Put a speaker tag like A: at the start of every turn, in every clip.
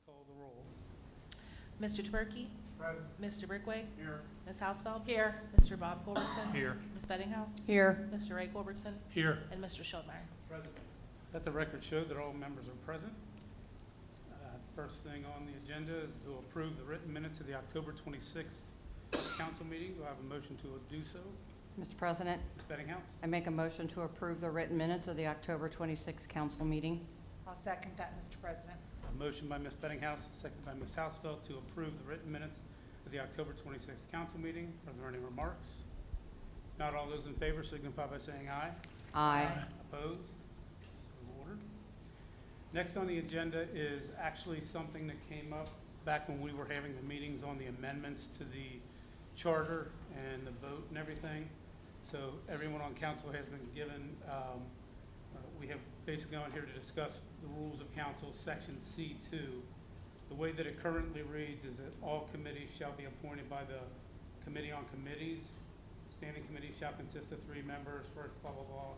A: call the roll.
B: Mr. Twerky?
C: Present.
B: Mr. Brickway?
C: Here.
B: Ms. Hausfeld?
D: Here.
B: Mr. Bob Culbertson?
A: Here.
B: Ms. Bettinghouse?
D: Here.
B: Mr. Ray Culbertson?
A: Here.
B: And Mr. Schultmeyer.
C: Present.
A: Let the record show that all members are present. First thing on the agenda is to approve the written minutes of the October 26th council meeting. Do I have a motion to do so?
D: Mr. President,
A: Ms. Bettinghouse?
D: I make a motion to approve the written minutes of the October 26th council meeting.
E: I'll second that, Mr. President.
A: A motion by Ms. Bettinghouse, second by Ms. Hausfeld to approve the written minutes of the October 26th council meeting. Are there any remarks? Not all those in favor signify by saying aye.
D: Aye.
A: Opposed? So ordered. Next on the agenda is actually something that came up back when we were having the meetings on the amendments to the charter and the vote and everything. So everyone on council has been given, we have basically on here to discuss the rules of council, section C2. The way that it currently reads is that all committees shall be appointed by the Committee on Committees. Standing committees shall consist of 3 members, first blah, blah, blah.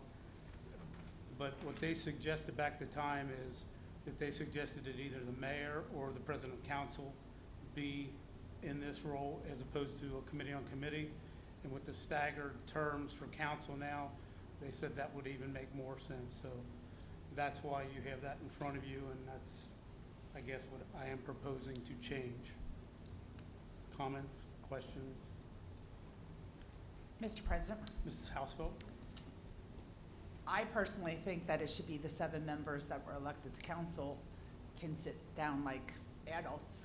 A: But what they suggested back at the time is that they suggested that either the mayor or the president of council be in this role as opposed to a committee on committee. And with the staggered terms for council now, they said that would even make more sense. So that's why you have that in front of you, and that's, I guess, what I am proposing to change. Comments, questions?
E: Mr. President,
A: Mrs. Hausfeld?
E: I personally think that it should be the 7 members that were elected to council can sit down like adults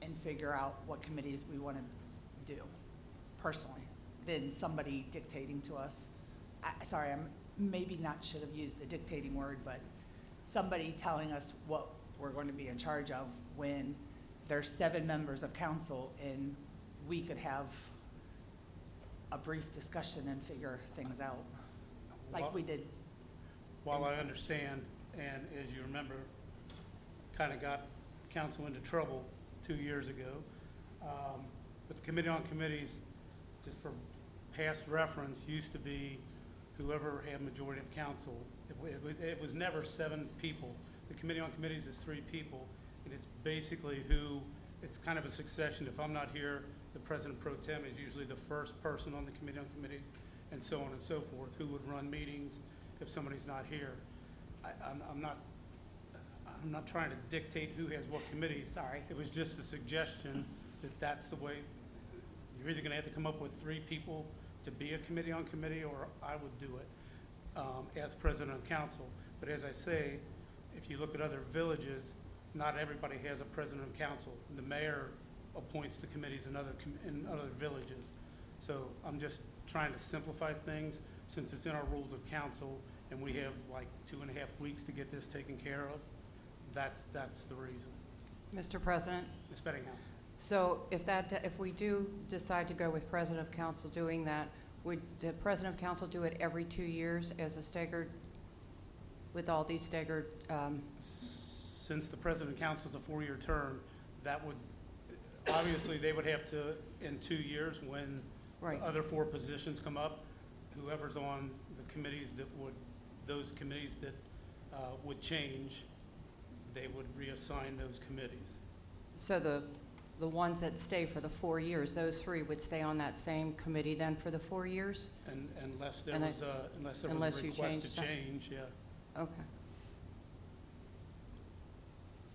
E: and figure out what committees we want to do, personally, than somebody dictating to us. Sorry, I'm maybe not should have used the dictating word, but somebody telling us what we're going to be in charge of when there's 7 members of council and we could have a brief discussion and figure things out, like we did.
A: While I understand, and as you remember, kind of got council into trouble 2 years ago. But the Committee on Committees, just for past reference, used to be whoever had majority of council. It was never 7 people. The Committee on Committees is 3 people, and it's basically it's kind of a succession. If I'm not here, the President Pro Tem is usually the first person on the Committee on Committees, and so on and so forth, who would run meetings if somebody's not here. I'm not trying to dictate who has what committees.
E: Sorry.
A: It was just a suggestion that that's the way. You're either gonna have to come up with 3 people to be a committee on committee, or I would do it as president of council. But as I say, if you look at other villages, not everybody has a president of council. The mayor appoints the committees in other villages. So I'm just trying to simplify things since it's in our rules of council and we have like 2.5 weeks to get this taken care of. That's the reason.
D: Mr. President,
A: Ms. Bettinghouse.
D: so if we do decide to go with president of council doing that, would the president of council do it every 2 years as a staggered, with all these staggered,
A: Since the president of council is a 4-year term, that would, obviously, they would have to, in 2 years, when
D: right?
A: the other 4 positions come up, whoever's on the committees those committees that would change, they would reassign those committees.
D: So the ones that stay for the 4 years, those 3 would stay on that same committee then for the 4 years?
A: And unless there
D: And
A: was a
D: unless you
A: request
D: change
A: to
D: that.
A: change, yeah.
D: Okay.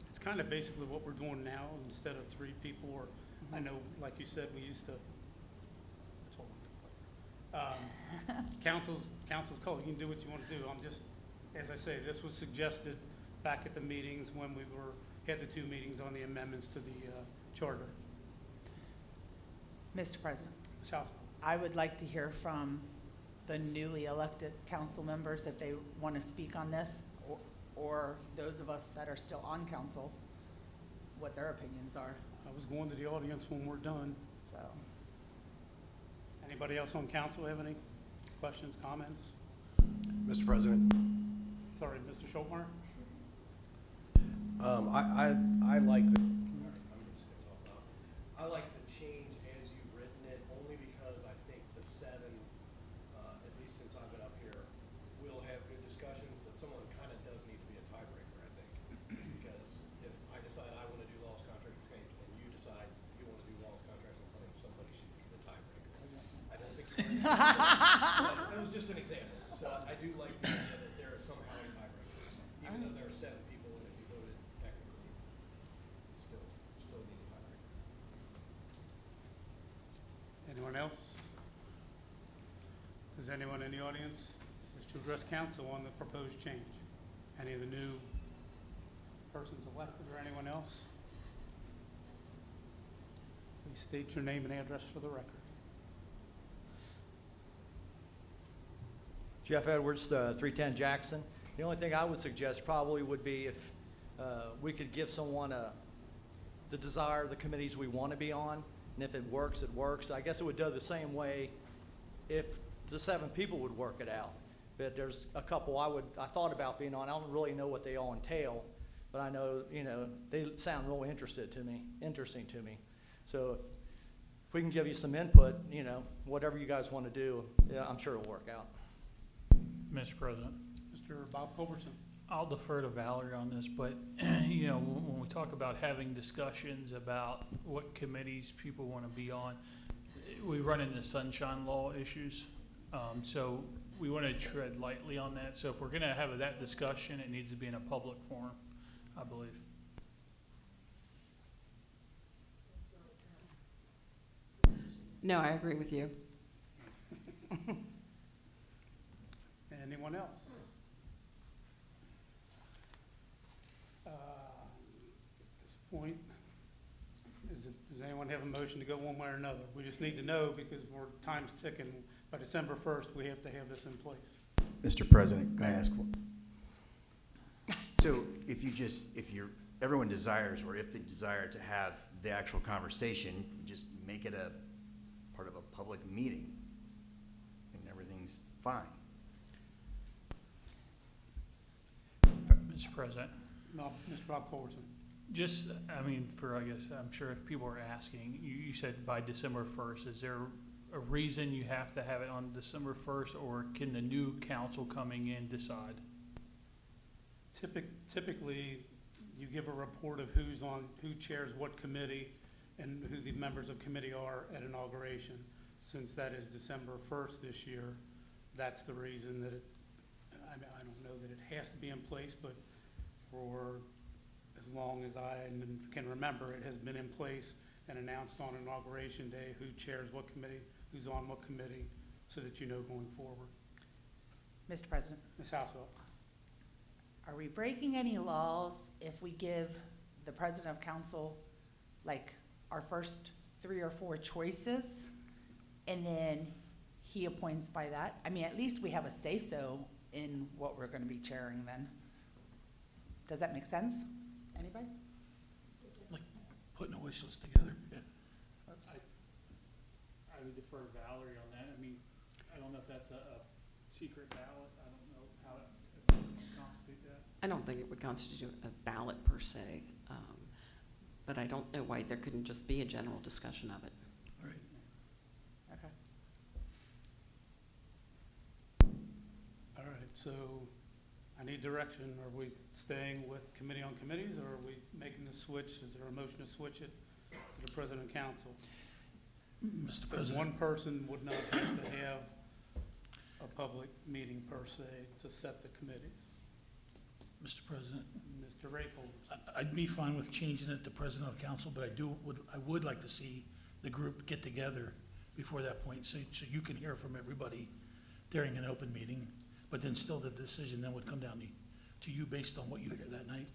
A: It's kind of basically what we're doing now, instead of 3 people, or, I know, like you said, we used to, that's all. Council's call, you can do what you want to do. I'm just, as I say, this was suggested back at the meetings when we had the 2 meetings on the amendments to the charter.
E: Mr. President,
A: Ms. Hausfeld.
E: I would like to hear from the newly elected council members if they want to speak on this, or those of us that are still on council, what their opinions are,
A: I was going to the audience when we're done.
E: so.
A: Anybody else on council have any questions, comments?
C: Mr. President,
A: Sorry, Mr. Schultmeyer?
C: I like the, I like the change as you've written it, only because I think the 7, at least since I've been up here, will have good discussions, but someone kind of does need to be a tiebreaker, I think. Because if I decide I want to do That was just an example. So I do like the idea that there is somehow a tiebreaker. Even though there are 7 people, and if you voted technically, still need a tiebreaker.
A: Anyone else? Does anyone in the audience wish to address council on the proposed change? Any of the new persons elected or anyone else? Please state your name and address for the record.
F: Jeff Edwards, 310 Jackson. The only thing I would suggest probably would be if we could give someone the desire of the committees we want to be on, and if it works, it works. I guess it would do the same way if the 7 people would work it out. But there's a couple I thought about being on. I don't really know what they all entail, but I know, they sound really interesting to me. So if we can give you some input, whatever you guys want to do, yeah, I'm sure it'll work out.
G: Mr. President,
A: Mr. Bob Culbertson.
G: I'll defer to Valerie on this, but, when we talk about having discussions about what committees people want to be on, we run into sunshine law issues. So we want to tread lightly on that. So if we're going to have that discussion, it needs to be in a public forum, I believe.
D: No, I agree with you.
A: Anyone else? At this point, does anyone have a motion to go one way or another? We just need to know because time's ticking. By December 1st, we have to have this in place.
H: Mr. President, can I ask one? So if everyone desires, or if they desire to have the actual conversation, just make it a part of a public meeting and everything's fine.
G: Mr. President,
A: No, Mr. Bob Culbertson.
G: just, I'm sure if people are asking, you said by December 1st, is there a reason you have to have it on December 1st, or can the new council coming in decide?
A: Typically, you give a report of who chairs what committee and who the members of committee are at inauguration. Since that is December 1st this year, that's the reason that I don't know that it has to be in place, but for as long as I can remember, it has been in place and announced on inauguration day who chairs what committee, who's on what committee, so that you know going forward.
E: Mr. President,
A: Ms. Housewell.
E: are we breaking any laws if we give the president of council, like, our first 3 or 4 choices, and then he appoints by that? I mean, at least we have a say-so in what we're gonna be chairing then. Does that make sense? Anybody?
G: Putting a wish list together. I would defer to Valerie on that. I don't know if that's a secret ballot. I don't know how it would constitute that.
I: I don't think it would constitute a ballot per se, but I don't know why there couldn't just be a general discussion of it.
G: All right.
E: Okay.
A: All right, so I need direction. Are we staying with committee on committees, or are we making the switch? Is there a motion to switch it to the president and council?
G: Mr.
A: Because
G: President.
A: one person would not have to have a public meeting per se to set the committees.
J: Mr. President,
A: Mr. Raycole.
J: I'd be fine with changing it to president of council, but I would like to see the group get together before that point, so you can hear from everybody during an open meeting, but then still the decision then would come down to you based on what you hear that night.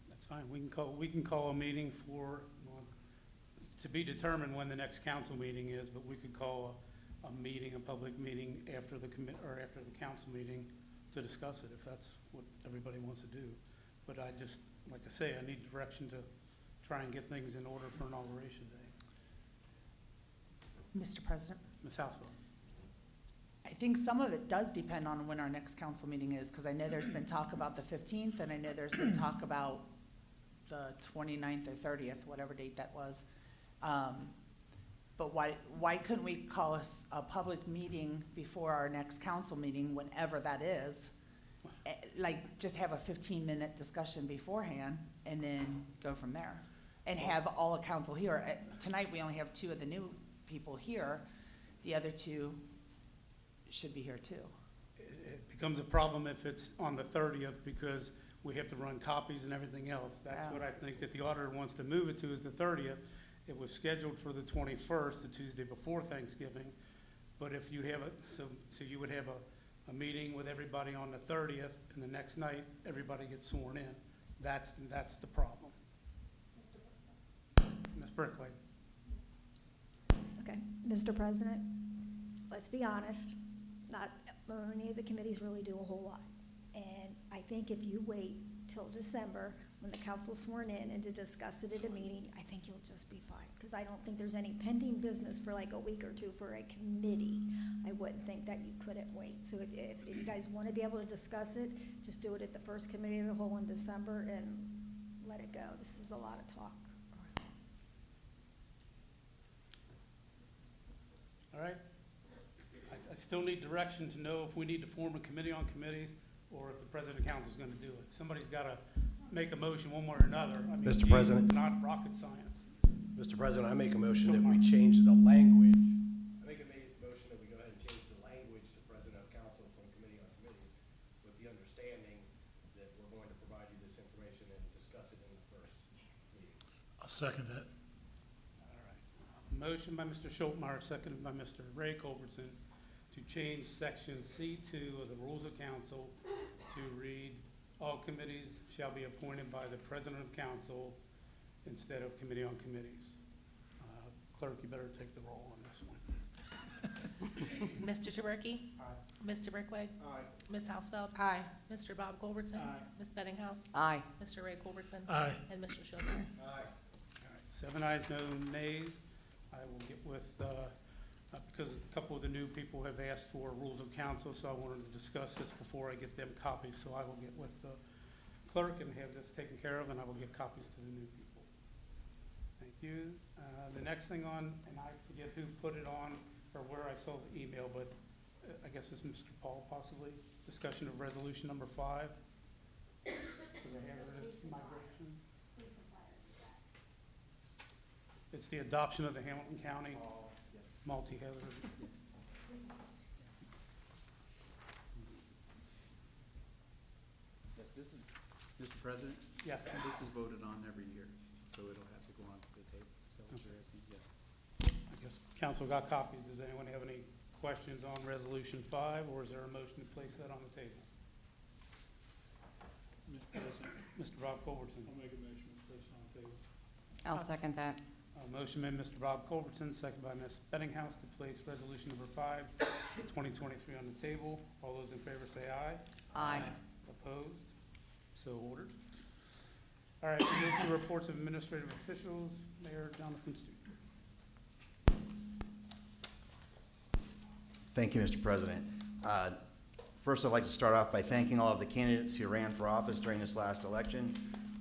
A: That's fine. We can call a meeting for, to be determined when the next council meeting is, but we could call a public meeting after the after the council meeting to discuss it, if that's what everybody wants to do. But I just, like I say, I need direction to try and get things in order for inauguration day.
E: Mr. President?
A: Ms. Housewell.
E: I think some of it does depend on when our next council meeting is, because I know there's been talk about the 15th, and I know there's been talk about the 29th or 30th, whatever date that was. But why couldn't we call a public meeting before our next council meeting, whenever that is? Like, just have a 15-minute discussion beforehand, and then go from there. And have all of council here. Tonight, we only have 2 of the new people here. the other two should be here too.
A: It becomes a problem if it's on the 30th because we have to run copies and everything else. That's what I think that the auditor wants to move it to, is the 30th. It was scheduled for the 21st, the Tuesday before Thanksgiving. But if you have so you would have a meeting with everybody on the 30th, and the next night, everybody gets sworn in. That's the problem. Ms. Brickway.
K: Okay, Mr. President, let's be honest, not any of the committees really do a whole lot. And I think if you wait till December, when the council's sworn in, and to discuss it at a meeting, I think you'll just be fine. Because I don't think there's any pending business for like a week or two for a committee. I wouldn't think that you couldn't wait. So if you guys want to be able to discuss it, just do it at the first committee of the whole in December and let it go. This is a lot of talk.
A: All right. I still need direction to know if we need to form a committee on committees or if the president of council is going to do it. Somebody's got to make a motion one way or another. I mean,
C: Mr. President?
A: It's not rocket science.
C: Mr. President, I make a motion that we change the language. I make a motion that we go ahead and change the language to President of Council from Committee on Committees with the understanding that we're going to provide you this information and discuss it in the first meeting.
J: I'll second that.
A: All right. Motion by Mr. Schultmeyer, seconded by Mr. Ray Culbertson, to change section C2 of the Rules of Council to read, all committees shall be appointed by the President of Council instead of Committee on Committees. Clerk, you better take the roll on this one.
B: Mr. Taberky? Mr. Brickway?
C: Aye.
B: Ms. Hausfeld?
E: Aye.
B: Mr. Bob Culbertson?
A: Aye.
B: Ms. Bettinghouse?
D: Aye.
B: Mr. Ray Culbertson?
J: Aye.
B: And Mr. Schultmeyer?
C: Aye.
A: All right, 7 ayes, no nays. I will get with, because a couple of the new people have asked for rules of council, so I wanted to discuss this before I get them copies. So I will get with the clerk and have this taken care of, and I will get copies to the new people. Thank you. The next thing on, and I forget who put it on or where I saw the email, but I guess it's Mr. Paul possibly, discussion of resolution number 5. For the hazardous migration. It's the adoption of the Hamilton County multi-hazard.
L: Yes, this is, Mr. President,
A: Yes.
L: this is voted on every year, so it'll have to go on to the table. So, yes.
A: I guess council got copies. Does anyone have any questions on resolution 5, or is there a motion to place that on the table?
G: Mr. President,
A: Mr. Bob Culbertson.
G: I'll make a motion to place on the table.
D: I'll second that.
A: Motion by Mr. Bob Culbertson, second by Ms. Bettinghouse to place resolution number 5, 2023 on the table. All those in favor say aye.
D: Aye.
A: Opposed? So ordered. All right, we move to reports of administrative officials. Mayor Jonathan Stewart.
H: Thank you, Mr. President. First, I'd like to start off by thanking all of the candidates who ran for office during this last election.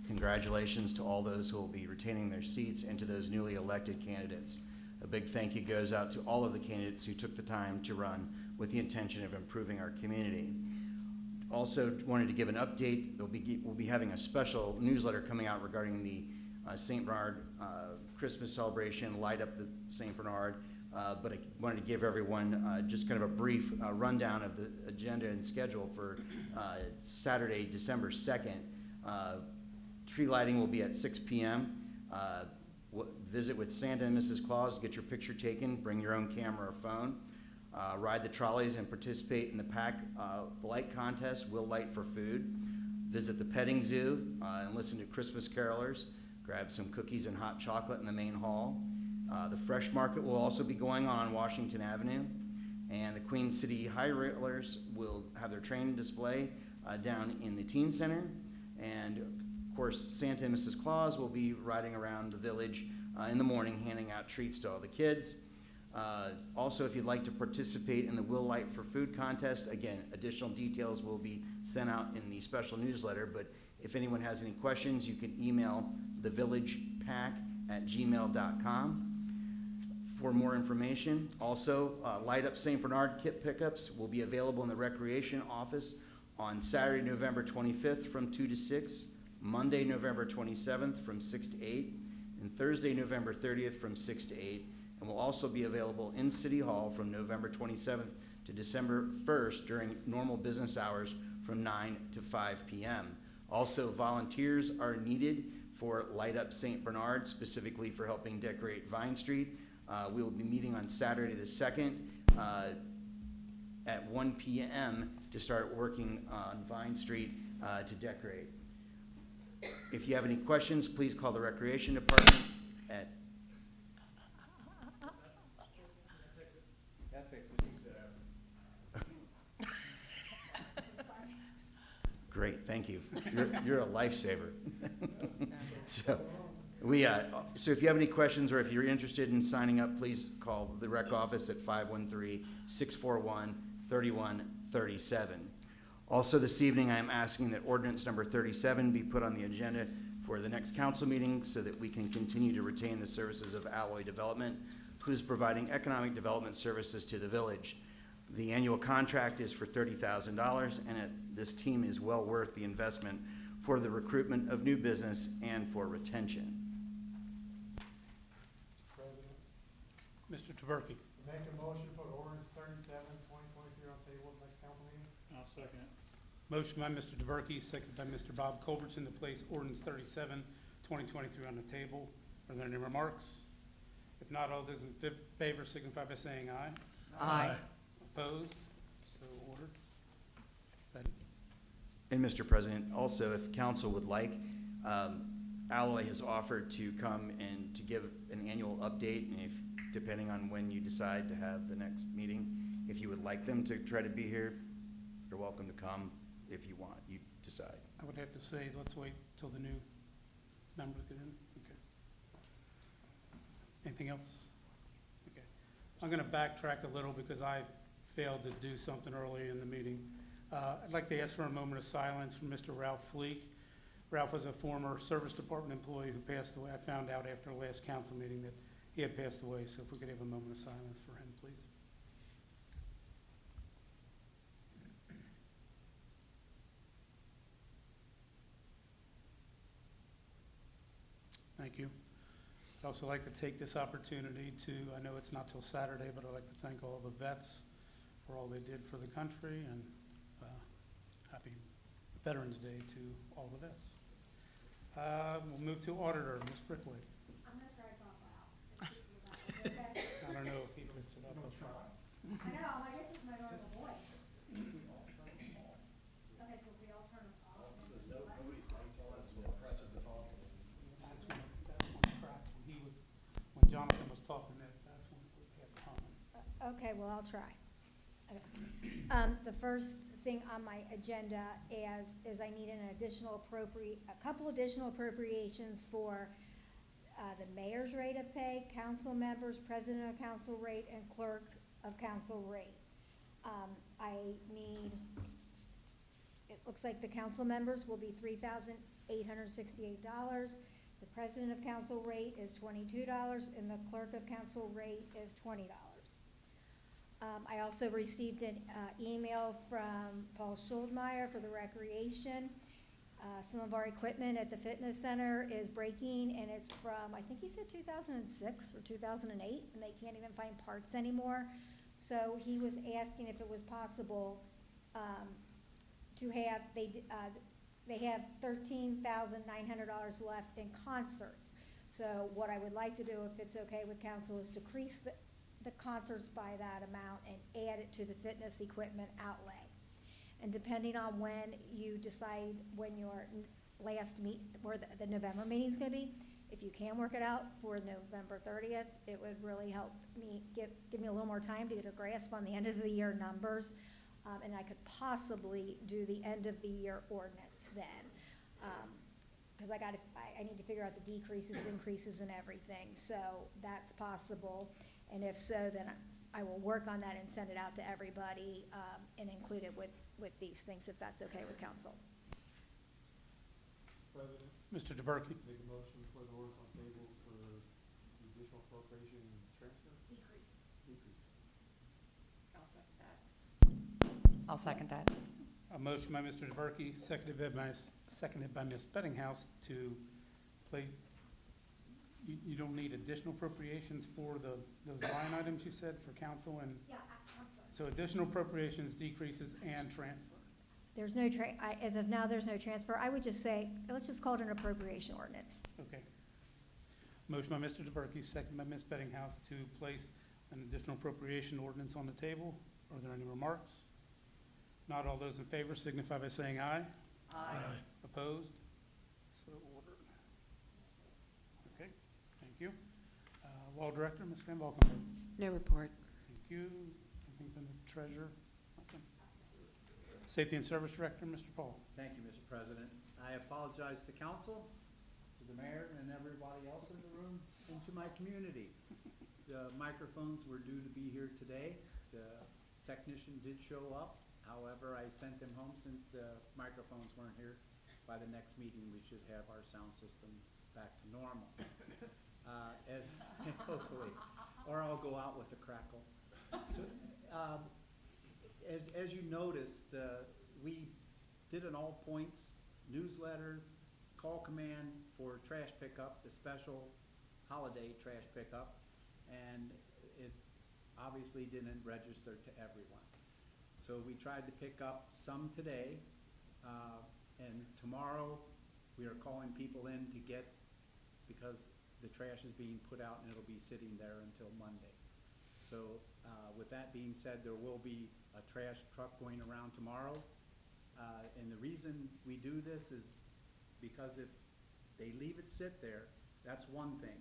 H: Congratulations to all those who will be retaining their seats and to those newly elected candidates. A big thank you goes out to all of the candidates who took the time to run with the intention of improving our community. Also wanted to give an update. We'll be having a special newsletter coming out regarding the St. Bernard Christmas celebration, Light Up the St. Bernard. But I wanted to give everyone just kind of a brief rundown of the agenda and schedule for Saturday, December 2nd. Tree lighting will be at 6 p.m. Visit with Santa and Mrs. Claus, get your picture taken, bring your own camera or phone. Ride the trolleys and participate in the pack light contest, Will Light for Food. Visit the petting zoo and listen to Christmas carolers. Grab some cookies and hot chocolate in the main hall. The Fresh Market will also be going on Washington Avenue. And the Queen City High Railers will have their train display down in the Teen Center. And of course, Santa and Mrs. Claus will be riding around the village in the morning handing out treats to all the kids. Also, if you'd like to participate in the Will Light for Food contest, again, additional details will be sent out in the special newsletter, but if anyone has any questions, you can email thevillagepack@gmail.com for more information. Also, Light Up St. Bernard kit pickups will be available in the Recreation Office on Saturday, November 25th from 2 to 6, Monday, November 27th from 6 to 8, and Thursday, November 30th from 6 to 8. And and will also be available in City Hall from November 27th to December 1st during normal business hours from 9 to 5 p.m. Also, volunteers are needed for Light Up St. Bernard, specifically for helping decorate Vine Street. We will be meeting on Saturday the 2nd at 1 p.m. to start working on Vine Street to decorate. If you have any questions, please call the Recreation Department at
C: That fixes it.
H: Great, thank you. You're a lifesaver. So if you have any questions or if you're interested in signing up, please call the rec office at 513-641-3137. Also this evening, I am asking that ordinance number 37 be put on the agenda for the next council meeting so that we can continue to retain the services of Alloy Development, who's providing economic development services to the village. The annual contract is for $30,000, and this team is well worth the investment for the recruitment of new business and for retention.
A: President. Mr. Taberky.
L: Make a motion for ordinance 37, 2023 on table at next council meeting.
G: I'll second it.
A: Motion by Mr. Taberky, seconded by Mr. Bob Culbertson to place ordinance 37, 2023 on the table. Are there any remarks? If not, all those in favor signify by saying aye.
D: Aye.
A: Opposed? So ordered. Betty?
H: And Mr. President, also, if council would like, Alloy has offered to come and to give an annual update, and if, depending on when you decide to have the next meeting, if you would like them to try to be here, you're welcome to come if you want. You decide.
A: I would have to say, let's wait till the new members get in. Okay. Anything else? Okay. I'm going to backtrack a little because I failed to do something early in the meeting. I'd like to ask for a moment of silence for Mr. Ralph Fleek. Ralph was a former service department employee who passed away. I found out after the last council meeting that he had passed away, so if we could have a moment of silence for him, please. Thank you. I'd also like to take this opportunity to, I know it's not till Saturday, but I'd like to thank all the vets for all they did for the country, and happy Veterans Day to all the vets. We'll move to auditor, Ms. Brickway.
K: I'm gonna start us off loud.
A: I don't know if he picks it up. I'll try.
K: I know, I guess it's my normal voice. Okay, so if we all turn it off. and then just let
C: Nobody's
K: us-
C: lights on, it's when the press is talking.
A: That's when it cracked. When Jonathan was talking, that's when we had comment.
K: Okay, well, I'll try. Okay. The first thing on my agenda is I need a couple additional appropriations for the mayor's rate of pay, council members, president of council rate, and clerk of council rate. It looks like the council members will be $3,868. The president of council rate is $22, and the clerk of council rate is $20. I also received an email from Paul Schuldmeyer for the recreation. Some of our equipment at the fitness center is breaking, and it's from, I think he said 2006 or 2008, and they can't even find parts anymore. So he was asking if it was possible to have, they have $13,900 left in concerts. So what I would like to do, if it's okay with council, is decrease the concerts by that amount and add it to the fitness equipment outlay. And depending on when you decide when your last where the November meeting's gonna be, if you can work it out for November 30th, it would really help me, give me a little more time to get a grasp on the end of the year numbers. And I could possibly do the end of the year ordinance then. Cause I need to figure out the decreases, increases, and everything, so that's possible. And if so, then I will work on that and send it out to everybody, and include it with these things, if that's okay with council.
L: President,
A: Mr. DeBerke.
L: make a motion for the ordinance on table for the additional appropriation transfer? Decrease.
D: I'll second that.
A: A motion by Mr. DeBerke, seconded by Ms. Bettinghouse to You don't need additional appropriations for those line items you said for council and,
K: Yeah, I'm sorry.
A: so additional appropriations, decreases, and transfer.
K: There's no as of now, there's no transfer. I would just say, let's just call it an appropriation ordinance.
A: Okay. Motion by Mr. DeBerke, second by Ms. Bettinghouse to place an additional appropriation ordinance on the table. Are there any remarks? Not all those in favor signify by saying aye.
J: Aye.
A: Opposed? So ordered. Okay, thank you. Law Director, Ms. Van Valkenburg.
I: No report.
A: Thank you. I think the treasurer. Nothing. Safety and Service Director, Mr. Paul.
M: Thank you, Mr. President. I apologize to council, to the mayor, and everybody else in the room, and to my community. The microphones were due to be here today. The technician did show up. However, I sent him home since the microphones weren't here. By the next meeting, we should have our sound system back to normal. Hopefully, or I'll go out with a crackle. So, as you noticed, we did an all points newsletter, call command for trash pickup, the special holiday trash pickup, and it obviously didn't register to everyone. So we tried to pick up some today, and tomorrow we are calling people in to get, because the trash is being put out and it'll be sitting there until Monday. So with that being said, there will be a trash truck going around tomorrow. And the reason we do this is because if they leave it sit there, that's one thing.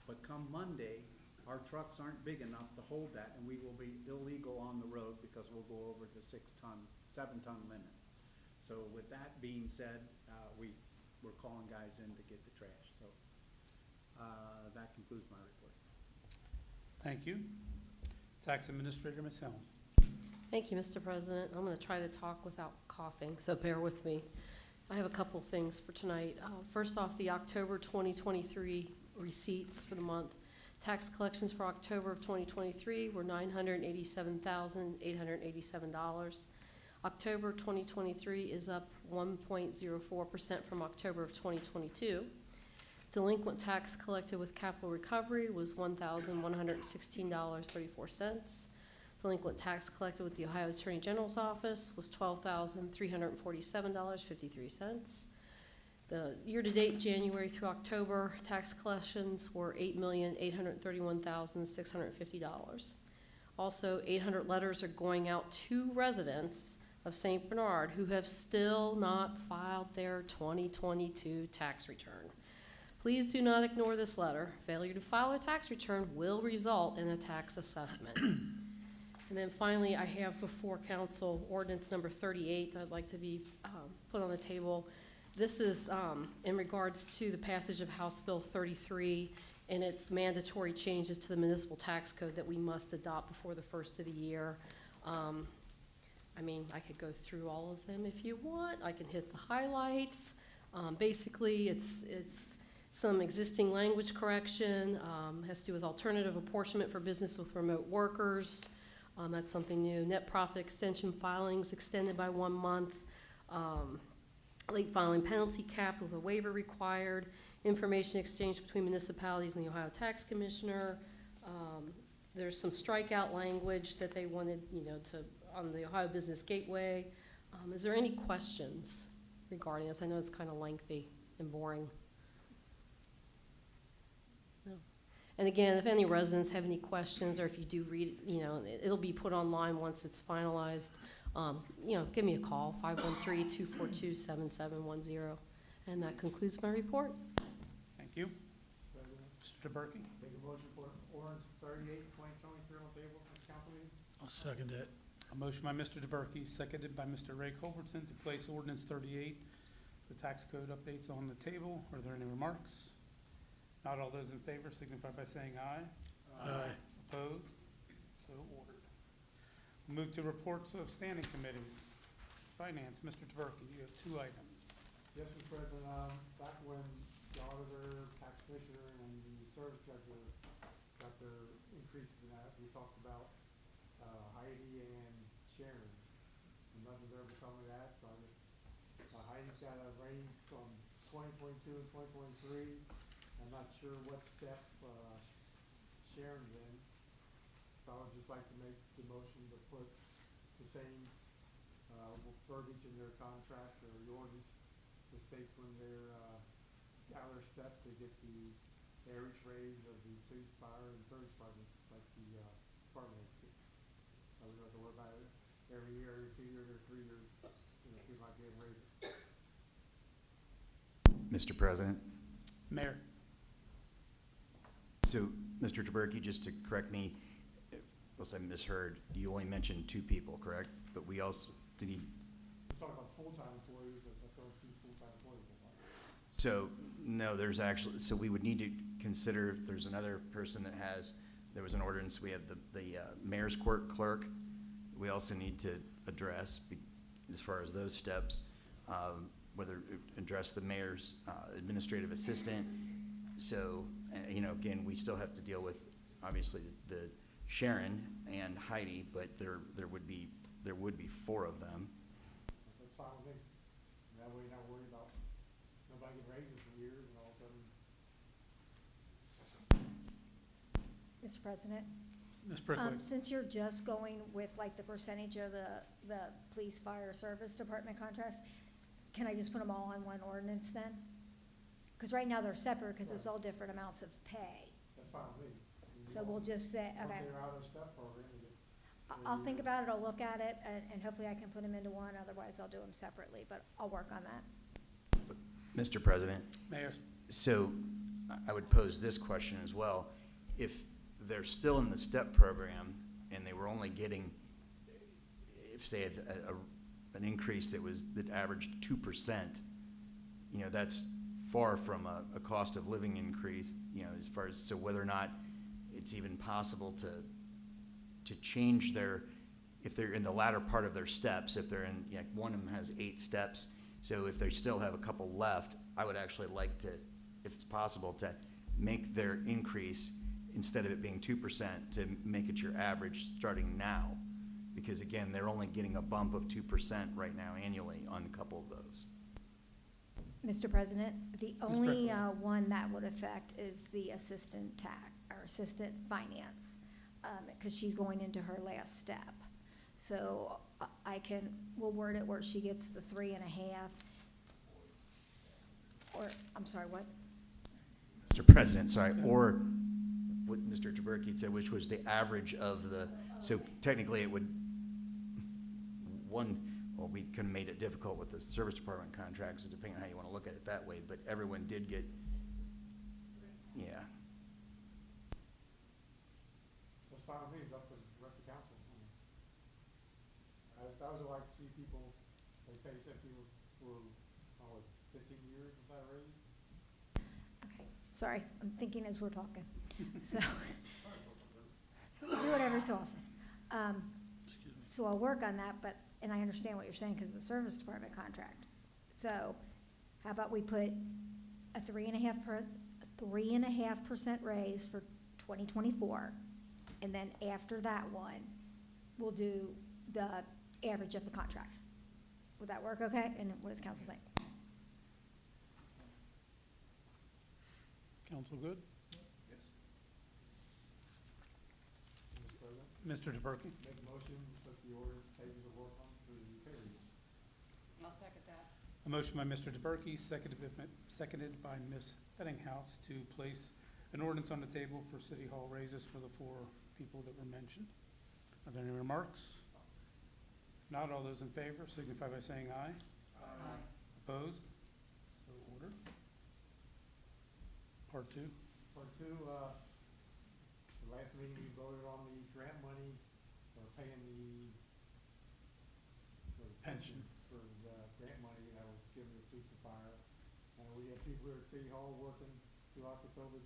M: But come Monday, our trucks aren't big enough to hold that, and we will be illegal on the road because we'll go over the 7-ton limit. So with that being said, we're calling guys in to get the trash. So that concludes my report.
A: Thank you. Tax Administrator, Ms. Helms.
N: Thank you, Mr. President. I'm going to try to talk without coughing, so bear with me. I have a couple things for tonight. First off, the October 2023 receipts for the month. Tax collections for October of 2023 were $987,887. October 2023 is up 1.04% from October of 2022. Delinquent tax collected with capital recovery was $1,116.34. Delinquent tax collected with the Ohio Attorney General's Office was $12,347.53. The year-to-date, January through October, tax collections were $8,831,650. Also, 800 letters are going out to residents of St. Bernard who have still not filed their 2022 tax return. Please do not ignore this letter. Failure to file a tax return will result in a tax assessment. And then finally, I have before council ordinance number 38 that I'd like to be put on the table. This is in regards to the passage of House Bill 33 and its mandatory changes to the municipal tax code that we must adopt before the first of the year. I mean, I could go through all of them if you want. I can hit the highlights. Basically, it's some existing language correction, has to do with alternative apportionment for business with remote workers. That's something new. Net profit extension filings extended by 1 month. Late filing penalty capped with a waiver required. Information exchange between municipalities and the Ohio Tax Commissioner. There's some strikeout language that they wanted, on the Ohio Business Gateway. Is there any questions regarding this? I know it's kind of lengthy and boring. No. And again, if any residents have any questions, or if you do read it, it'll be put online once it's finalized. Give me a call, 513-242-7710. And that concludes my report.
A: Thank you.
L: President,
A: Mr. DeBerke.
L: make a motion for ordinance 38, 2023 on the table, next council meeting.
J: I'll second that.
A: A motion by Mr. DeBerke, seconded by Mr. Ray Culbertson to place ordinance 38, the tax code updates on the table. Are there any remarks? Not all those in favor signify by saying aye.
J: Aye.
A: Opposed? So ordered. Move to reports of standing committees. Finance, Mr. DeBerke, you have 2 items.
L: Yes, Mr. President, back when the auditor, tax commissioner, and the service treasurer got their increases in that, we talked about Heidi and Sharon. And nothing's ever come of that, so Heidi's got a raise from 2022 and 2023, and I'm not sure what step, Sharon's in. So I would just like to make the motion to put the same, verbiage in their contract or the ordinance that states when they're, got their step to get the average raise of the police, fire, and service department, just like the, department heads get. So we don't have to worry about it every year, every 2 years, or 3 years, you know, people might get raises.
H: Mr. President,
A: Mayor,
H: so, Mr. Taberky, just to correct me, unless I misheard, you only mentioned 2 people, correct? But we also, did he,
L: We're talking about full-time employees, that's only 2 full-time employees.
H: so, no, there's actually, so we would need to consider, there's another person that has, there was an ordinance, we have the mayor's court clerk. We also need to address, as far as those steps, whether address the mayor's administrative assistant. So, you know, again, we still have to deal with, obviously, the Sharon and Heidi, but there would be 4 of them.
L: That's fine with me. That way you're not worried about nobody getting raises for years and all of a sudden.
K: Mr. President,
A: Ms. Prickly.
K: since you're just going with like the percentage of the police, fire, service department contracts, can I just put them all on one ordinance then? Because right now they're separate because it's all different amounts of pay.
L: That's fine with me.
K: So we'll just say,
L: Once
K: okay,
L: they're out of the step program, you get.
K: I'll think about it, I'll look at it, and hopefully I can put them into one, otherwise I'll do them separately, but I'll work on that.
H: Mr. President,
A: Mayor,
H: so I would pose this question as well. If they're still in the STEP program and they were only getting, if say an increase that averaged 2%, you know, that's far from a cost of living increase, you know, as far as, so whether or not it's even possible to change if they're in the latter part of their steps, if they're in, like, one of them has 8 steps, so if they still have a couple left, I would actually like to, if it's possible, to make their increase, instead of it being 2%, to make it your average starting now. Because again, they're only getting a bump of 2% right now annually on a couple of those.
K: Mr. President, the only
A: Prickly.
K: one that would affect is the assistant or assistant finance, because she's going into her last step. So we'll word it where she gets the 3.5, or, I'm sorry, what?
H: Mr. President, sorry, or what Mr. Taberky said, which was the average of the, so technically it would, well, we could have made it difficult with the service department contracts, depending on how you want to look at it that way, but everyone did get, yeah.
L: That's fine with me, it's up to the rest of the council. I would like to see people, they pay some people for, 15 years without a raise.
K: Okay, sorry, I'm thinking as we're talking. So, do it every so often. So I'll work on that, and I understand what you're saying because of the service department contract. So how about we put a 3.5% raise for 2024, and then after that one, we'll do the average of the contracts. Would that work okay? And what does council think?
A: council good?
L: Yes. Mr. President,
A: Mr. Taberky?
L: make a motion, put the ordinance tables of work on for the pay raises.
D: I'll second that.
A: A motion by Mr. Taberky, seconded by Ms. Ettinghouse to place an ordinance on the table for city hall raises for the 4 people that were mentioned. Are there any remarks? If not, all those in favor signify by saying aye.
K: Aye.
A: Opposed? So ordered. Part 2.
L: Part 2, the last meeting we voted on the grant money, so paying the pension for the grant money that was given to police and fire. And we had people here at City Hall working throughout the COVID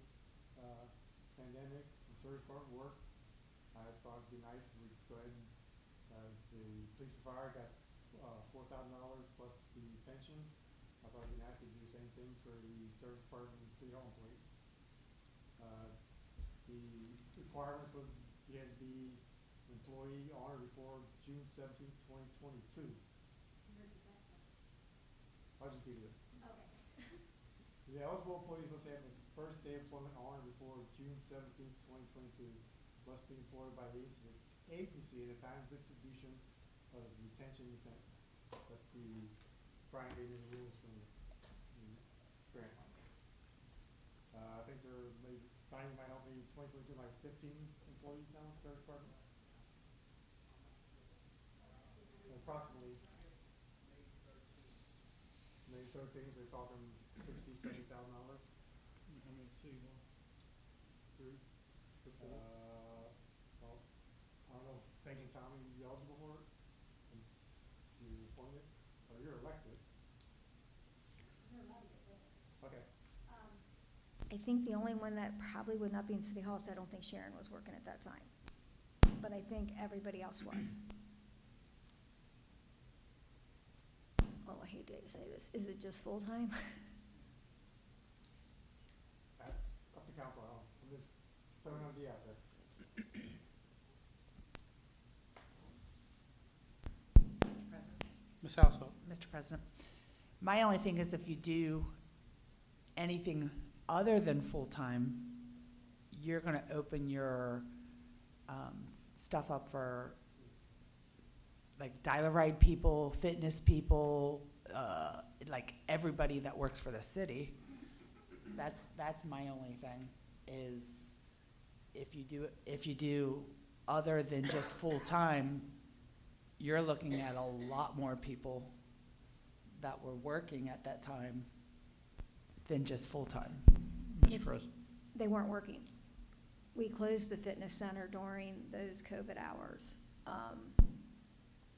L: pandemic, the service department worked. I just thought it'd be nice if we could go ahead and, the police and fire got $4,000 plus the pension. I thought it'd be nice to do the same thing for the service department and City Hall employees. The requirements was you had to be an employee on or before June 17th, 2022. I'll just give you it.
K: Okay.
L: The eligible employees must have the first day of employment on or before June 17th, 2022, must be employed by the agency at a time of distribution of the retention incentive. That's the, Brian gave me the rules from the grant. I think there may, Diane might help me, 2022, like 15 employees now, service department. Approximately. Maybe 13, so we're talking $60,000, $70,000.
G: How many city hall?
L: 3 to 4. Well, I don't know, thinking Tommy, you eligible for it? And you're appointed, or you're elected? Okay.
K: I think the only one that probably would not be in City Hall is I don't think Sharon was working at that time. But I think everybody else was. Oh, I hate to say this. Is it just full-time?
L: Up to council, I'm just throwing an idea out there.
E: Mr. President.
A: Ms. Housefeld?
E: Mr. President, my only thing is if you do anything other than full-time, you're gonna open your, stuff up for like dial-a-ride people, fitness people, like everybody that works for the city. That's my only thing, is if you do other than just full-time, you're looking at a lot more people that were working at that time than just full-time.
K: Yes.
G: Mr. President.
K: They weren't working. We closed the fitness center during those COVID hours.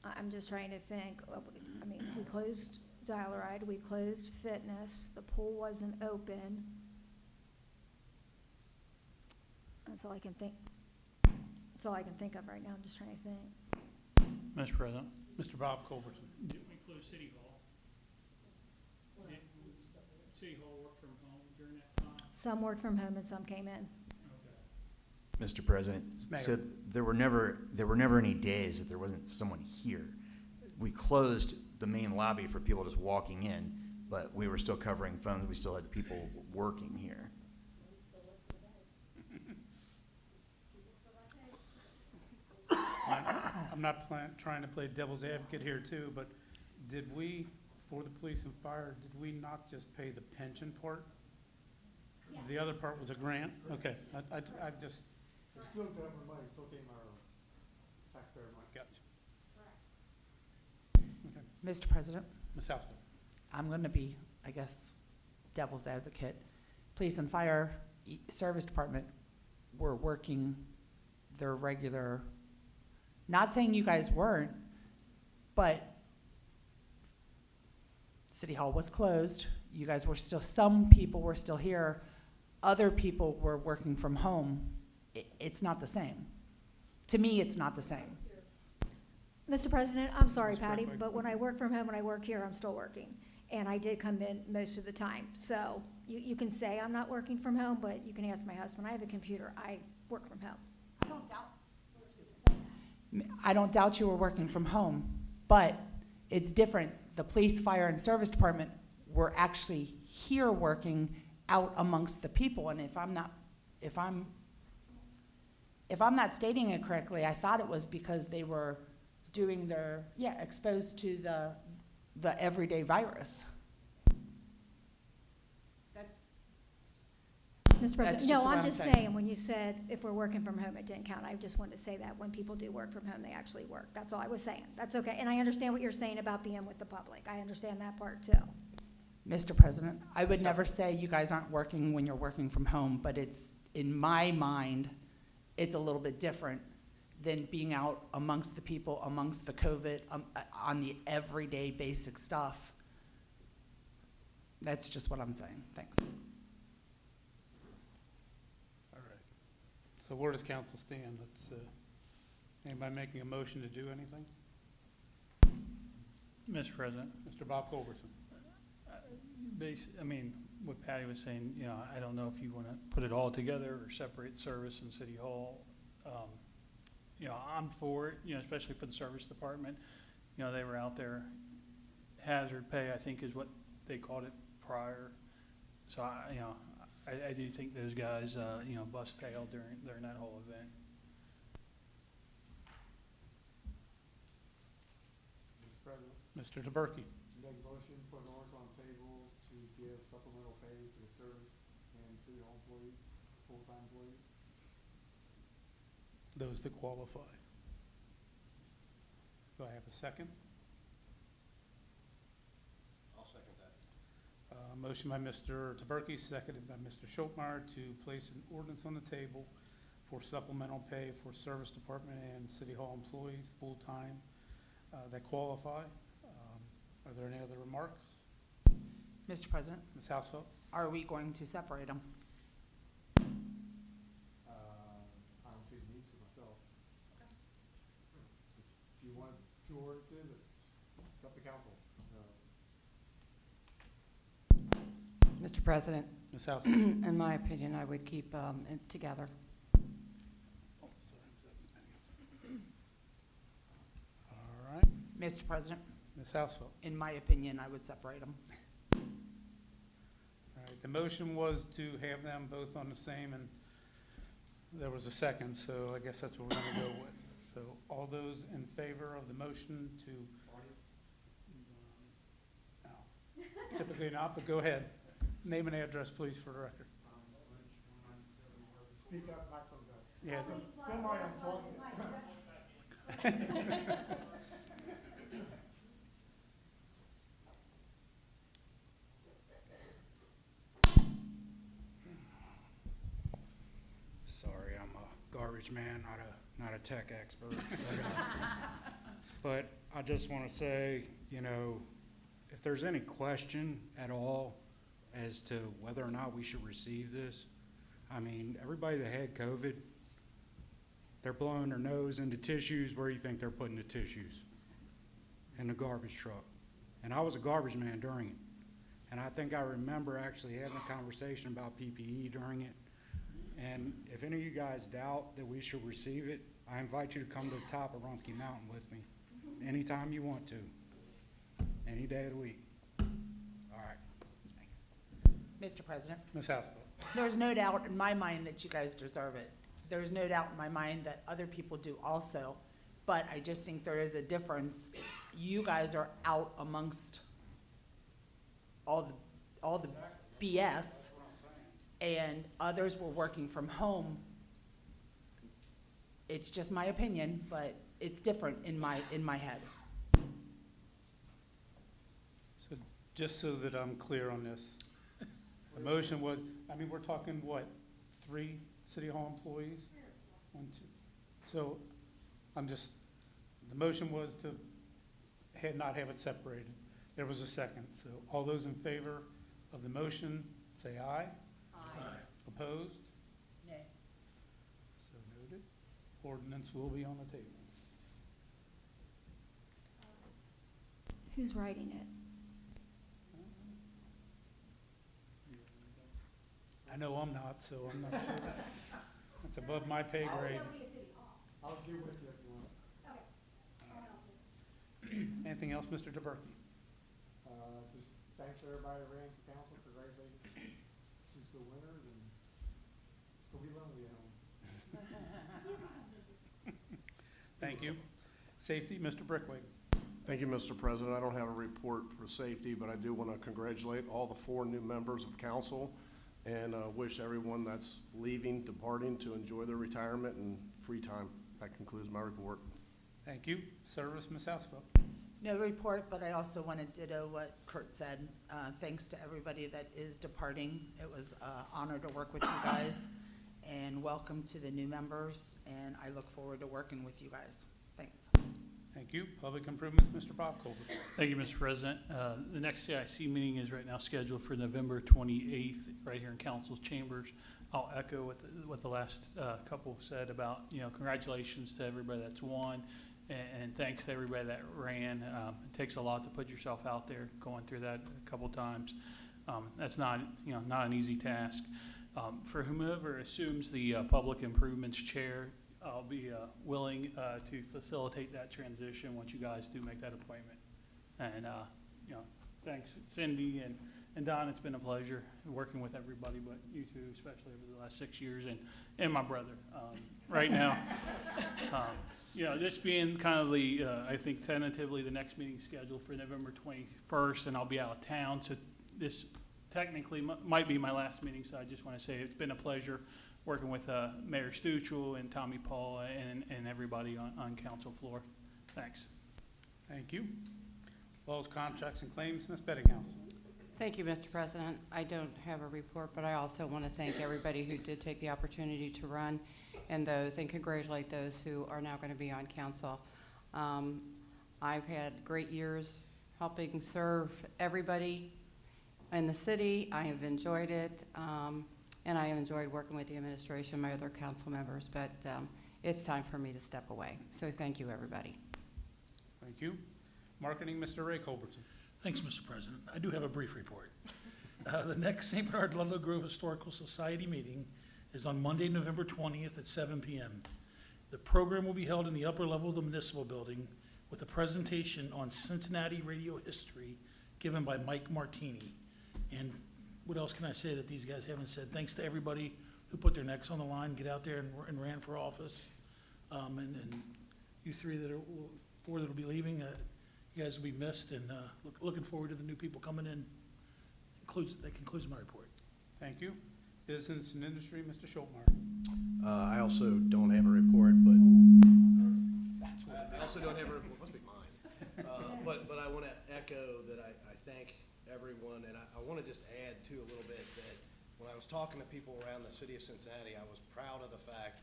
K: I'm just trying to think, I mean, we closed Dial-A-Ride, we closed fitness, the pool wasn't open. That's all I can think, that's all I can think of right now, I'm just trying to think.
G: Mr. President.
A: Mr. Bob Culbertson?
G: Didn't we close City Hall? Did City Hall work from home during that time?
K: Some worked from home and some came in.
H: Mr. President,
A: Mayor.
H: so there were never any days that there wasn't someone here. We closed the main lobby for people just walking in, but we were still covering phones. We still had people working here.
A: I'm not trying to play devil's advocate here too, but did we, for the police and fire, did we not just pay the pension part? The other part was a grant? Okay, I just,
L: It's still government money, still came our taxpayer money.
A: gotcha. Okay.
E: Mr. President,
A: Ms. Housefeld?
E: I'm gonna be, I guess, devil's advocate. Police and fire service department were working their regular, not saying you guys weren't, but City Hall was closed. You guys were still, some people were still here. Other people were working from home. It's not the same. To me, it's not the same.
K: Mr. President, I'm sorry,
A: Ms.
K: Patty,
A: Brookway.
K: but when I work from home and I work here, I'm still working. And I did come in most of the time. So you can say I'm not working from home, but you can ask my husband. I have a computer. I work from home.
E: I don't doubt you were working from home, but it's different. The police, fire, and service department were actually here working out amongst the people. And if I'm not stating it correctly, I thought it was because they were doing their, exposed to the everyday virus.
K: Mr.
E: That's
K: President,
E: just
K: no,
E: what
K: I'm
E: I'm
K: just
E: saying.
K: saying, when you said if we're working from home, it didn't count. I just wanted to say that when people do work from home, they actually work. That's all I was saying. That's okay. And I understand what you're saying about being with the public. I understand that part too.
E: Mr. President, I would never say you guys aren't working when you're working from home, but it's, in my mind, it's a little bit different than being out amongst the people, amongst the COVID, on the everyday basic stuff. That's just what I'm saying. Thanks.
A: All right. So where does council stand? Let's, anybody making a motion to do anything?
G: Mr. President.
A: Mr. Bob Culbertson?
G: I mean, what Patty was saying, you know, I don't know if you want to put it all together or separate service and City Hall. You know, I'm for it, you know, especially for the service department. You know, they were out there. Hazard pay, I think, is what they called it prior. So, I do think those guys, you know, bust tail during that whole event.
L: Mr. President,
A: Mr. DeBerke.
L: make a motion, put an ordinance on the table to give supplemental pay to the service and city hall employees, full-time employees.
A: Those that qualify. Do I have a second?
C: I'll second that.
A: Motion by Mr. Taberke, seconded by Mr. Schultmeyer to place an ordinance on the table for supplemental pay for service department and city hall employees, full-time, that qualify. Are there any other remarks?
E: Mr. President,
A: Ms. Hausfeld?
E: are we going to separate them?
L: I don't see the need to myself. If you want two ordinances, it's up to council.
D: Mr. President,
A: Ms. Hausfeld?
D: in my opinion, I would keep it together.
A: All right.
E: Mr. President,
A: Ms. Hausfeld?
E: in my opinion, I would separate them.
A: All right, the motion was to have them both on the same, and there was a second, so I guess that's what we're gonna go with. So all those in favor of the motion to, no, typically not, but go ahead. Name and address, please, for the record.
L: Speak up, microphone guys.
A: Yes.
L: Semi-unplugged.
O: Sorry, I'm a garbage man, not a tech expert. But I just want to say, you know, if there's any question at all as to whether or not we should receive this, I mean, everybody that had COVID, they're blowing their nose into tissues. Where do you think they're putting the tissues? In the garbage truck. And I was a garbage man during it. And I think I remember actually having a conversation about PPE during it. And if any of you guys doubt that we should receive it, I invite you to come to the top of Rumpke Mountain with me anytime you want to, any day of the week. All right. Thanks.
E: Mr. President,
A: Ms. Hausfeld?
E: there's no doubt in my mind that you guys deserve it. There's no doubt in my mind that other people do also, but I just think there is a difference. You guys are out amongst all the BS, and others were working from home. It's just my opinion, but it's different in my head.
A: So just so that I'm clear on this, the motion was, I mean, we're talking what, 3 city hall employees? 1, 2. So I'm just, the motion was to not have it separated. There was a second. So all those in favor of the motion, say aye.
E: Aye.
A: Opposed?
E: Nay.
A: So noted. Ordinance will be on the table.
K: Who's writing it?
A: I know I'm not, so I'm not sure. That's above my pay grade.
L: I'll get with you if you want.
A: Anything else, Mr. DeBerke?
L: Just thanks to everybody that ran for council, congratulations to the winners, and it'll be lonely at home.
A: Thank you. Safety, Mr. Brickwig.
P: Thank you, Mr. President. I don't have a report for safety, but I do want to congratulate all the 4 new members of council and wish everyone that's leaving, departing, to enjoy their retirement and free time. That concludes my report.
A: Thank you. Service, Ms. Hausfeld.
E: No report, but I also want to ditto what Kurt said. Thanks to everybody that is departing. It was an honor to work with you guys, and welcome to the new members, and I look forward to working with you guys. Thanks.
A: Thank you. Public improvements, Mr. Bob Colbert.
G: Thank you, Mr. President. The next CIC meeting is right now scheduled for November 28th, right here in council's chambers. I'll echo what the last couple said about, you know, congratulations to everybody that's won, and thanks to everybody that ran. It takes a lot to put yourself out there, going through that a couple times. That's not, you know, not an easy task. For whomever assumes the public improvements chair, I'll be willing to facilitate that transition once you guys do make that appointment. And, you know, thanks Cindy And Don, it's been a pleasure working with everybody, but you two, especially over the last 6 years, and my brother. Right now, this being kind of the, I think tentatively the next meeting scheduled for November 21st, and I'll be out of town, so this technically might be my last meeting, so I just want to say it's been a pleasure working with Mayor Stuchel and Tommy Paul and everybody on council floor. Thanks.
A: Thank you. Laws, contracts, and claims, Ms. Bettinghouse.
D: Thank you, Mr. President. I don't have a report, but I also want to thank everybody who did take the opportunity to run and congratulate those who are now going to be on council. I've had great years helping serve everybody in the city. I have enjoyed it, and I have enjoyed working with the administration, my other council members, but it's time for me to step away. So thank you, everybody.
A: Thank you. Marketing, Mr. Ray Culbertson.
J: Thanks, Mr. President. I do have a brief report. The next St. Bernard Ludlow Grove Historical Society meeting is on Monday, November 20th at 7 p.m. The program will be held in the upper level of the municipal building with a presentation on Cincinnati radio history given by Mike Martini. And what else can I say that these guys haven't said? Thanks to everybody who put their necks on the line, get out there and ran for office. And you four that will be leaving, you guys will be missed, and looking forward to the new people coming in. That concludes my report.
A: Thank you. Business and industry, Mr. Schultmeyer.
C: I also don't have a report, but I also don't have a report. Must be mine. But I want to echo that I thank everyone, and I want to just add too a little bit that when I was talking to people around the city of Cincinnati, I was proud of the fact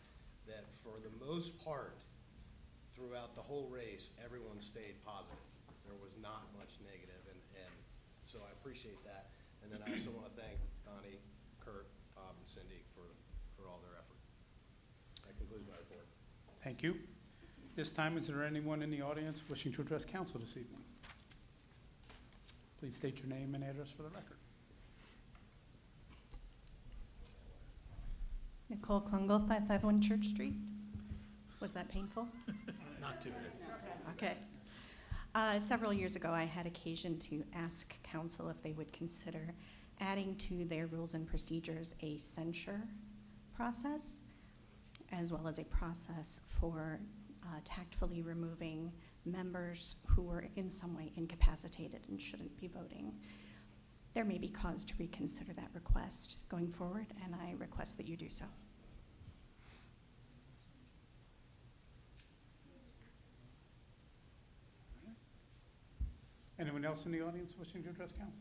C: that for the most part, throughout the whole race, everyone stayed positive. There was not much negative, and so I appreciate that. And then I also want to thank Donnie, Kurt, Bob, and Cindy for all their effort. That concludes my report.
A: Thank you. This time, is there anyone in the audience wishing to address council this evening? Please state your name and address for the record.
Q: Nicole Klungel, 551 Church Street. Was that painful?
J: Not too.
Q: Okay. Several years ago, I had occasion to ask council if they would consider adding to their rules and procedures a censure process, as well as a process for tactfully removing members who were in some way incapacitated and shouldn't be voting. There may be cause to reconsider that request going forward, and I request that you do so.
A: Anyone else in the audience wishing to address council?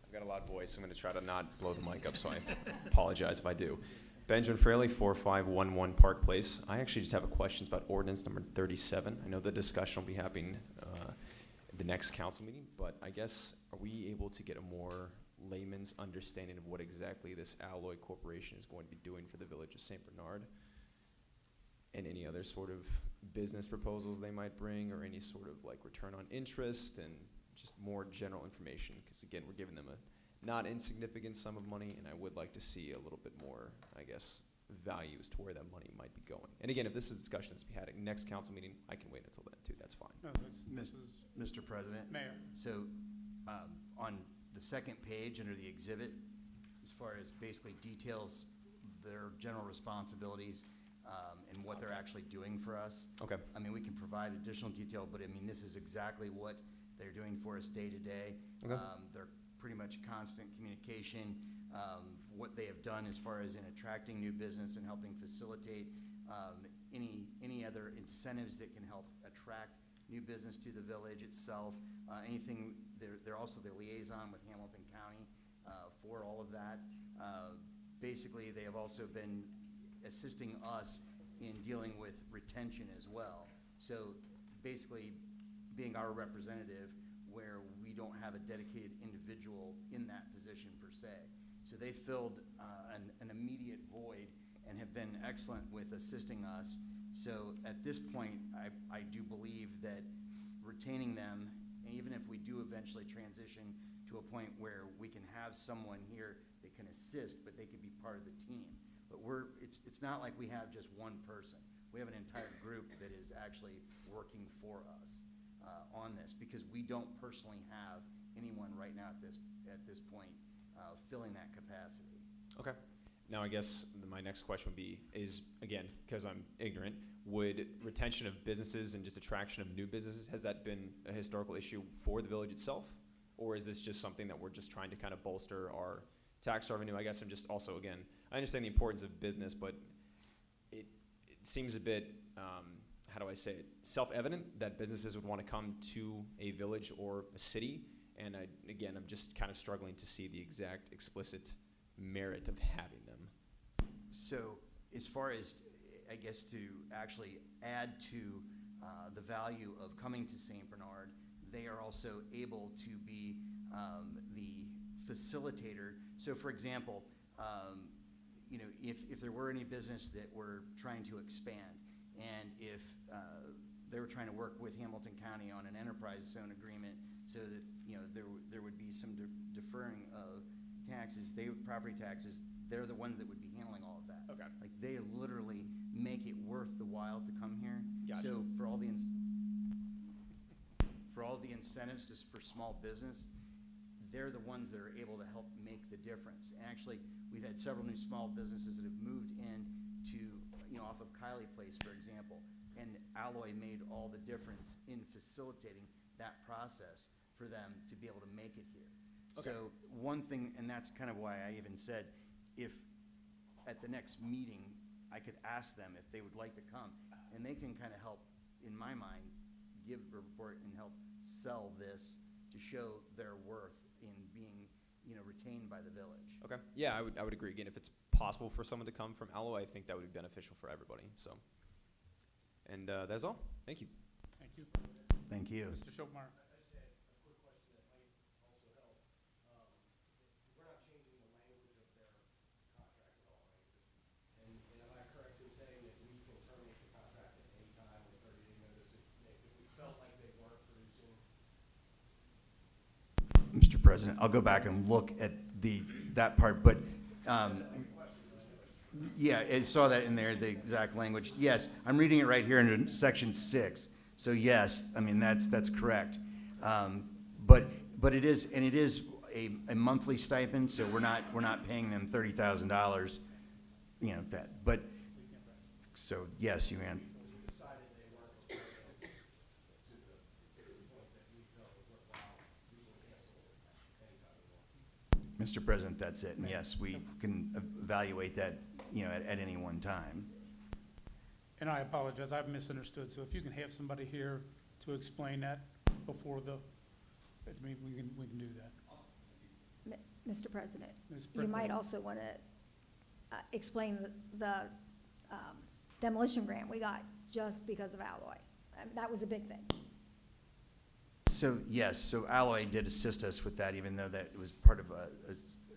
R: I've got a loud voice. I'm going to try to not blow the mic up, so I apologize if I do. Benjamin Fraley, 4511 Park Place. I actually just have a question about ordinance number 37. I know the discussion will be happening at the next council meeting, but I guess, are we able to get a more layman's understanding of what exactly this Alloy Corporation is going to be doing for the village of St. Bernard? And any other sort of business proposals they might bring, or any sort of like return on interest, and just more general information, because again, we're giving them a not insignificant sum of money, and I would like to see a little bit more, I guess, value as to where that money might be going. And again, if this is a discussion that's to be had at next council meeting, I can wait until then too, that's fine.
A: No,
H: Mr. President?
A: Mayor.
H: So, on the second page under the exhibit, as far as basically details their general responsibilities, and what they're actually doing for us.
R: Okay.
H: I mean, we can provide additional detail, but I mean, this is exactly what they're doing for us day to day.
R: Okay.
H: They're pretty much constant communication. What they have done as far as in attracting new business and helping facilitate any other incentives that can help attract new business to the village itself. Anything, they're also the liaison with Hamilton County for all of that. Basically, they have also been assisting us in dealing with retention as well. So basically being our representative where we don't have a dedicated individual in that position per se. So they filled an immediate void and have been excellent with assisting us. So at this point, I do believe that retaining them, and even if we do eventually transition to a point where we can have someone here that can assist, but they could be part of the team. But it's not like we have just one person. We have an entire group that is actually working for us. on this, because we don't personally have anyone right now at this point filling that capacity.
R: Okay. Now, I guess my next question would be, again, because I'm ignorant, would retention of businesses and just attraction of new businesses, has that been a historical issue for the village itself? Or is this just something that we're just trying to kind of bolster our tax revenue? I guess I'm just also, again, I understand the importance of business, but it seems a bit, how do I say it, self-evident that businesses would want to come to a village or a city. And again, I'm just kind of struggling to see the exact explicit merit of having them.
H: So as far as, I guess, to actually add to the value of coming to St. Bernard, they are also able to be the facilitator. So for example, you know, if there were any business that were trying to expand, and if they were trying to work with Hamilton County on an enterprise zone agreement so that, you know, there would be some deferring of taxes, property taxes, they're the ones that would be handling all of that.
R: Okay.
H: Like, they literally make it worth the while to come here.
R: Gotcha.
H: So for all the incentives just for small business, they're the ones that are able to help make the difference. And actually, we've had several new small businesses that have moved in to, you know, off of Kiley Place, for example, and Alloy made all the difference in facilitating that process for them to be able to make it here.
R: Okay.
H: So one thing, and that's kind of why I even said, if at the next meeting, I could ask them if they would like to come, and they can kind of help, in my mind, give a report and help sell this to show their worth in being, you know, retained by the village.
R: Okay. Yeah, I would agree. Again, if it's possible for someone to come from Alloy, I think that would be beneficial for everybody. So, and that's all. Thank you.
A: Thank you.
H: Thank you.
A: Mr. Schultmeyer.
C: I just had a quick question that might also help. We're not changing the language of their contract at all, right? And am I correct in saying that we can terminate the contract at any time with 30-day notice if we felt like they weren't producing?
H: Mr. President, I'll go back and look at that part, but, yeah, I saw that in there, the exact language. Yes, I'm reading it right here in section 6. So yes, I mean, that's correct. But it is, and it is a monthly stipend, so we're not paying them $30,000, you know, that, but, so yes, you can. Mr. President, that's it, and yes, we can evaluate that, you know, at any one time.
A: And I apologize, I've misunderstood, so if you can have somebody here to explain that before I mean, we can do that.
K: Mr. President,
A: Ms.
K: you might
A: Brickwell.
K: also want to explain the demolition grant we got just because of Alloy. That was a big thing.
H: So, yes, so Alloy did assist us with that, even though that was part of a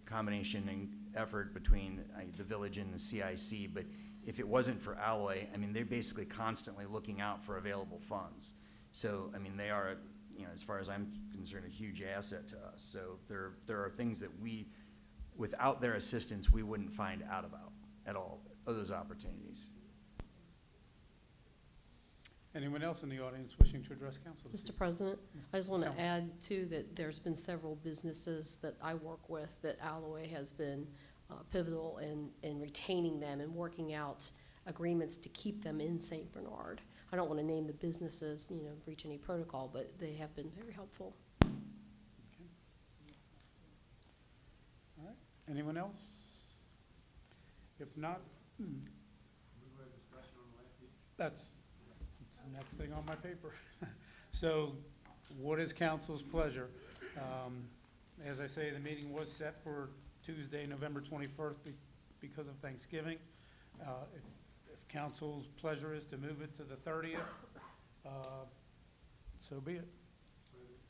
H: combination and effort between the village and the CIC. But if it wasn't for Alloy, I mean, they're basically constantly looking out for available funds. So, I mean, they are, you know, as far as I'm concerned, a huge asset to us. So there are things that without their assistance, we wouldn't find out about at all, of those opportunities.
A: Anyone else in the audience wishing to address council? this
N: Mr.
A: evening?
N: President, I just want
A: Selma.
N: to add too that there's been several businesses that I work with that Alloy has been pivotal in retaining them and working out agreements to keep them in St. Bernard. I don't want to name the businesses, you know, breach any protocol, but they have been very helpful.
A: Okay. All right, anyone else? If not, that's the next thing on my paper. So, what is council's pleasure? As I say, the meeting was set for Tuesday, November 21st because of Thanksgiving. If council's pleasure is to move it to the 30th, so be it.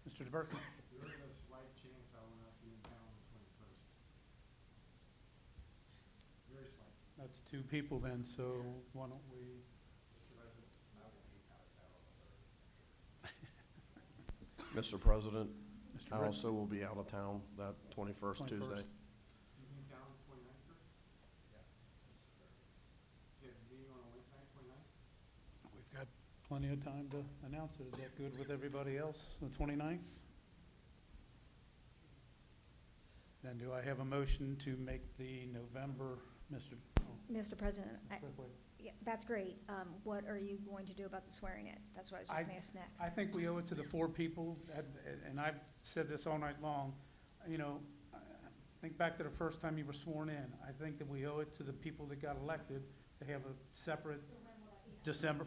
A: Mr. DeBerke.
L: There is a slight chance I will not be in town on the 21st. Very slight.
A: That's 2 people then, so why don't we?
P: Mr. President,
A: Mr.
P: I
A: Rick?
P: also will be out of town that 21st
A: 21st.
P: Tuesday.
L: You be in town on the 29th first? Yeah. You have a meeting on Wednesday night, 29th?
A: We've got plenty of time to announce it. Is that good with everybody else, the 29th? Then do I have a motion to make the November,
K: Mr. President,
A: Quickly.
K: yeah, that's great. What are you going to do about the swearing in? That's what I was just gonna ask next.
A: I think we owe it to the four people, and I've said this all night long, you know, think back to the first time you were sworn in. I think that we owe it to the people that got elected to have a separate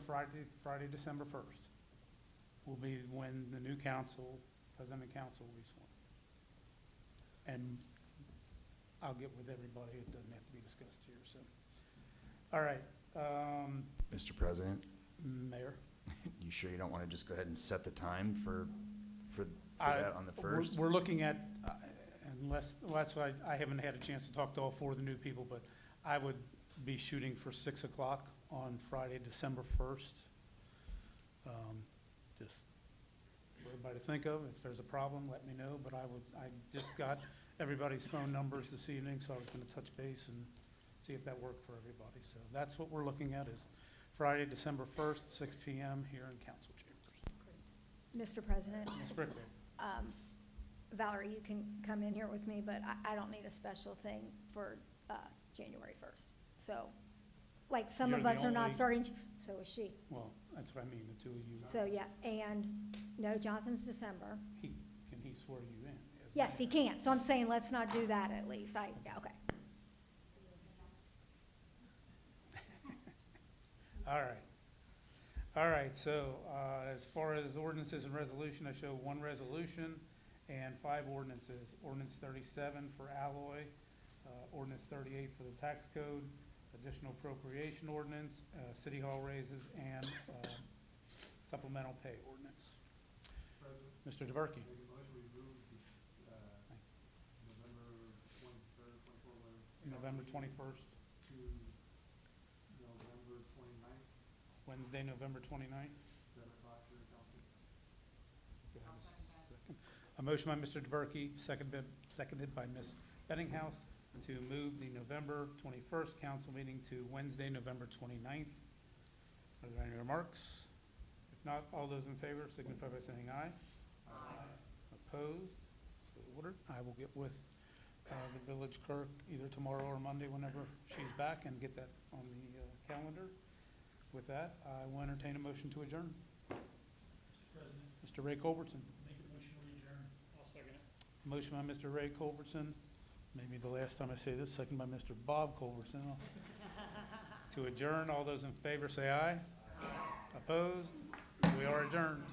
A: Friday, December 1st will be when the new council, president and council will be sworn. And I'll get with everybody. It doesn't have to be discussed here, so. All right,
H: Mr. President,
A: Mayor.
H: you sure you don't want to just go ahead and set the time for that on the first?
A: We're looking at, unless, well, that's why I haven't had a chance to talk to all four of the new people, but I would be shooting for 6 o'clock on Friday, December 1st. Just for everybody to think of. If there's a problem, let me know, but I just got everybody's phone numbers this evening, so I was gonna touch base and see if that worked for everybody. So that's what we're looking at, is Friday, December 1st, 6 PM here in council chambers.
K: Mr. President,
A: Ms. Brickley.
K: Valerie, you can come in here with me, but I don't need a special thing for January 1st. So, like, some
A: You're
K: of
A: the
K: us are not
A: only-
K: starting, so is she.
A: Well, that's what I mean, the two of you.
K: So, yeah, and no, Johnson's December.
A: Can he swear you in? as
K: Yes, he
A: mayor?
K: can. So I'm saying let's not do that at least. Yeah, okay.
A: All right. All right, so as far as ordinances and resolution, I show one resolution and 5 ordinances. Ordinance 37 for alloy, ordinance 38 for the tax code, additional appropriation ordinance, city hall raises, and supplemental pay ordinance. Mr. DeBerke. November 21st.
L: To November 29th,
A: Wednesday, November 29th.
L: 7 o'clock here in council.
A: Do I have a second? A motion by Mr. DeBerke, seconded by Ms. Bettinghouse, to move the November 21st council meeting to Wednesday, November 29th. Are there any remarks? If not, all those in favor signify by saying aye. Aye. Opposed? So ordered. I will get with the village clerk either tomorrow or Monday, whenever she's back, and get that on the calendar. With that, I will entertain a motion to adjourn.
J: Mr. President,
A: Mr. Ray Culbertson.
J: make a motion to adjourn. I'll second it.
A: Motion by Mr. Ray Culbertson, maybe the last time I say this, second by Mr. Bob Culbertson. To adjourn, all those in favor say aye. Opposed? We are adjourned.